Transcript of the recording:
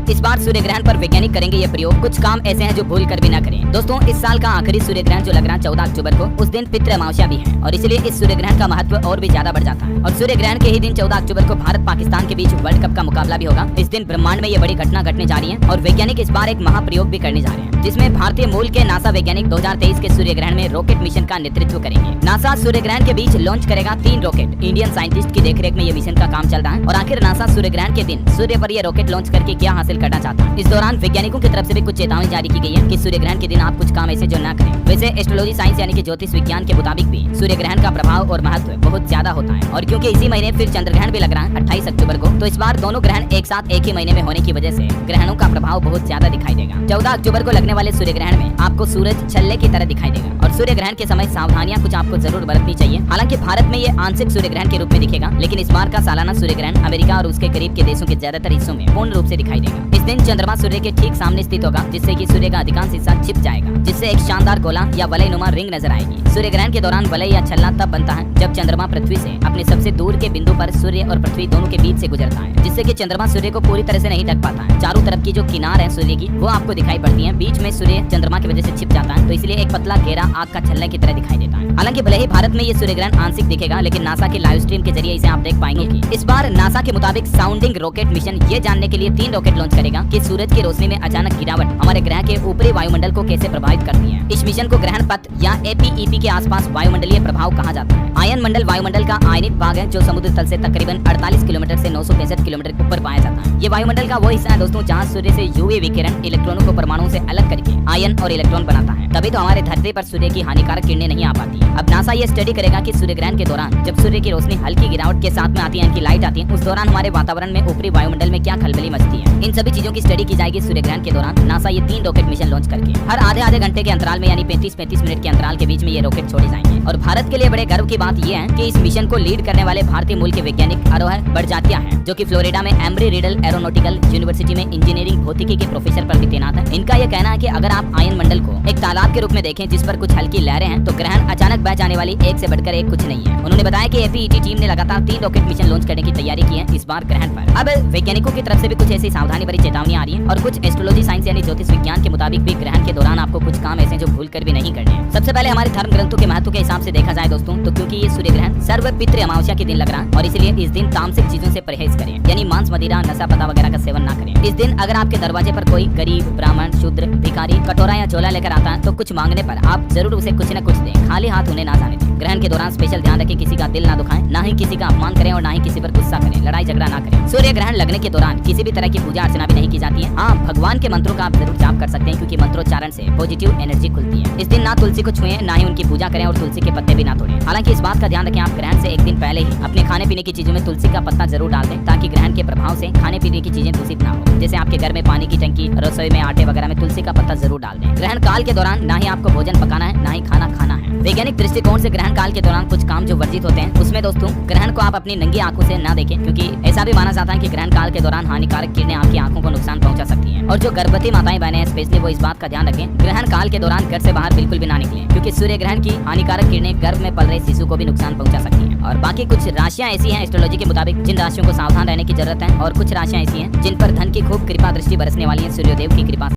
इस बार सूर्य ग्रहण पर वैज्ञानिक करेंगे ये प्रयोग। कुछ काम ऐसे हैं जो भूल कर भी ना करें। दोस्तों, इस साल का आखिरी सूर्य ग्रहण जो लग रहा है 14 अक्टूबर को, उस दिन पितृ अमावस्या भी है और इसलिए इस सूर्य ग्रहण का महत्व और भी ज्यादा बढ़ जाता है। और सूर्य ग्रहण के ही दिन 14 अक्टूबर को भारत पाकिस्तान के बीच वर्ल्ड कप का मुकाबला भी होगा। इस दिन ब्रह्मांड में ये बड़ी घटना घटने जा रही है और वैज्ञानिक इस बार एक महाप्रयोग भी करने जा रहे हैं, जिसमें भारतीय मूल के नासा वैज्ञानिक 2023 के सूर्य ग्रहण में रॉकेट मिशन का नेतृत्व करेंगे। नासा सूर्य ग्रहण के बीच लॉन्च करेगा 3 रॉकेट। इंडियन साइंटिस्ट की देखरेख में ये मिशन का काम चल रहा है। और आखिर नासा सूर्य ग्रहण के दिन सूर्य पर ये रॉकेट लॉन्च करके क्या हासिल करना चाहता है। इस दौरान वैज्ञानिकों की तरफ से भी कुछ चेतावनी जारी की गई है कि सूर्य ग्रहण के दिन आप कुछ काम ऐसे जो न करें। वैसे एस्ट्रोलॉजी साइंस यानी कि ज्योतिष विज्ञान के मुताबिक भी सूर्य ग्रहण का प्रभाव और महत्व बहुत ज्यादा होता है। और क्योंकि इसी महीने फिर चंद्र ग्रहण भी लग रहा है 28 अक्टूबर को, तो इस बार दोनों ग्रहण एक साथ एक ही महीने में होने की वजह से ग्रहणों का प्रभाव बहुत ज्यादा दिखाई देगा। 14 अक्टूबर को लगने वाले सूर्य ग्रहण में आपको सूरज छल्ले की तरह दिखाई देगा और सूर्य ग्रहण के समय सावधानियां कुछ आपको जरूर बरतनी चाहिए। हालांकि भारत में ये आंशिक सूर्य ग्रहण के रूप में दिखेगा, लेकिन इस बार का सालाना सूर्य ग्रहण अमेरिका और उसके करीब के देशों के ज्यादातर हिस्सों में पूर्ण रूप से दिखाई देगा। इस दिन चंद्रमा सूर्य के ठीक सामने स्थित होगा, जिससे कि सूर्य का अधिकांश हिस्सा छिप जाएगा, जिससे एक शानदार गोला या वलयनुमा रिंग नजर आएगी। सूर्य ग्रहण के दौरान वलय या छल्ला तब बनता है जब चंद्रमा पृथ्वी से अपने सबसे दूर के बिंदु पर सूर्य और पृथ्वी दोनों के बीच से गुजरता है, जिससे कि चंद्रमा सूर्य को पूरी तरह से नहीं ढक पाता है। चारों तरफ की जो किनार है सूर्य की वो आपको दिखाई पड़ती है। बीच में सूर्य चंद्रमा की वजह से छिप जाता है, तो इसलिए एक पतला घेरा आग का छल्ले की तरह दिखाई देता है। हालांकि भले ही भारत में ये सूर्य ग्रहण आंशिक दिखेगा, लेकिन नासा के लाइव स्ट्रीम के जरिए इसे आप देख पाएंगे कि इस बार नासा के मुताबिक साउंडिंग रॉकेट मिशन ये जानने के लिए 3 रॉकेट लॉन्च करेगा कि सूरज की रोशनी में अचानक गिरावट हमारे ग्रह के ऊपरी वायुमंडल को कैसे प्रभावित करती है। इस मिशन को ग्रहण पथ या एपीईपी के आसपास वायुमंडलीय प्रभाव कहा जाता है। आयन मंडल वायुमंडल का आयनिक भाग है जो समुद्र तल से तकरीबन 48 किलोमीटर से 965 किलोमीटर ऊपर पाया जाता है। ये वायुमंडल का वो हिस्सा है दोस्तों जहाँ सूर्य से यूवी विकिरण इलेक्ट्रॉनों को परमाणुओं से अलग करके आयन और इलेक्ट्रॉन बनाता है। तभी तो हमारे धरती पर सूर्य की हानिकारक किरणें नहीं आ पाती। अब नासा ये स्टडी करेगा कि सूर्य ग्रहण के दौरान जब सूर्य की रोशनी हल्की गिरावट के साथ में आती है, लाइट आती है, उस दौरान हमारे वातावरण में ऊपरी वायुमंडल में क्या खलबली मचती है। इन सभी चीजों की स्टडी की जाएगी सूर्य ग्रहण के दौरान। नासा ये 3 रॉकेट मिशन लॉन्च करके हर आधे घंटे के अंतराल में यानी 35-35 मिनट के अंतराल के बीच में ये रॉकेट छोड़े जाएंगे। और भारत के लिए बड़े गर्व की बात यह है कि इस मिशन को लीड करने वाले भारतीय मूल के वैज्ञानिक आरोह बड़जात्या हैं, जो कि फ्लोरिडा में एम्ब्री रिडल एरोनॉटिकल यूनिवर्सिटी में इंजीनियरिंग भौतिकी के प्रोफेसर पर भी तैनात है। इनका यह कहना है कि अगर आप आयन मंडल को एक तालाब के रूप में देखें जिस पर कुछ हल्की लहरें हैं, तो ग्रहण अचानक बह जाने वाली एक से बढ़कर एक कुछ नहीं है। उन्होंने बताया कि एपीईटी टीम ने लगातार 3 रॉकेट मिशन लॉन्च करने की तैयारी की है इस बार ग्रहण पर। अब वैज्ञानिकों की तरफ से भी कुछ ऐसी सावधानी भरी चेतावनी आ रही है और कुछ एस्ट्रोलॉजी साइंस यानी ज्योतिष विज्ञान के मुताबिक भी ग्रहण के दौरान आपको कुछ काम ऐसे जो भूल कर भी नहीं करने हैं। सबसे पहले हमारे धर्म ग्रंथों के महत्व के हिसाब से देखा जाए दोस्तों, तो क्योंकि ये सूर्य ग्रहण सर्व पितृ अमावस्या के दिन लग रहा है और इसलिए इस दिन तामसिक चीजों से परहेज करें, यानी मांस, मदिरा, नशा पता वगैरह का सेवन ना करें। इस दिन अगर आपके दरवाजे पर कोई गरीब, ब्राह्मण, शूद्र, भिखारी कटोरा या झोला लेकर आता है, तो कुछ मांगने पर आप जरूर उसे कुछ न कुछ दें। खाली हाथ उन्हें ना जाने दें। ग्रहण के दौरान स्पेशल ध्यान रखें किसी का दिल ना दुखाएं, ना ही किसी का अपमान करें और ना ही किसी पर गुस्सा करें, लड़ाई झगड़ा ना करें। सूर्य ग्रहण लगने के दौरान किसी भी तरह की पूजा अर्चना भी नहीं की जाती है। हाँ, भगवान के मंत्रों का आप जरूर जाप कर सकते हैं, क्योंकि मंत्रोच्चारण से पॉजिटिव एनर्जी खुलती है। इस दिन ना तुलसी को छुएं, ना ही उनकी पूजा करें और तुलसी के पत्ते भी ना तोड़ें। हालांकि इस बात का ध्यान रखें, आप ग्रहण से एक दिन पहले ही अपने खाने पीने की चीजों में तुलसी का पत्ता जरूर डाल दें, ताकि ग्रहण के प्रभाव से खाने पीने की चीजें दूषित ना हो। जैसे आपके घर में पानी की टंकी, रसोई में आटे वगैरह में तुलसी का पत्ता जरूर डाल दें। ग्रहण काल के दौरान ना ही आपको भोजन पकाना है, ना ही खाना खाना है। वैज्ञानिक दृष्टिकोण से ग्रहण काल के दौरान कुछ काम जो वर्जित होते हैं, उसमें दोस्तों ग्रहण को आप अपनी नंगी आंखों से ना देखें, क्योंकि ऐसा भी माना जाता है कि ग्रहण काल के दौरान हानिकारक किरणें आपकी आंखों को नुकसान पहुंचा सकती हैं। और जो गर्भवती माताएं बहनें हैं स्पेशली वो इस बात का ध्यान रखें, ग्रहण काल के दौरान घर से बाहर बिल्कुल भी ना निकलें, क्योंकि सूर्य ग्रहण की हानिकारक किरणें गर्भ में पल रहे शिशु को भी नुकसान पहुंचा सकती हैं। और बाकी कुछ राशियां ऐसी हैं एस्ट्रोलॉजी के मुताबिक जिन राशियों को सावधान रहने की जरूरत है, और कुछ राशियां ऐसी हैं जिन पर धन की खूब कृपा दृष्टि बरसने वाली है सूर्यदेव की कृपा।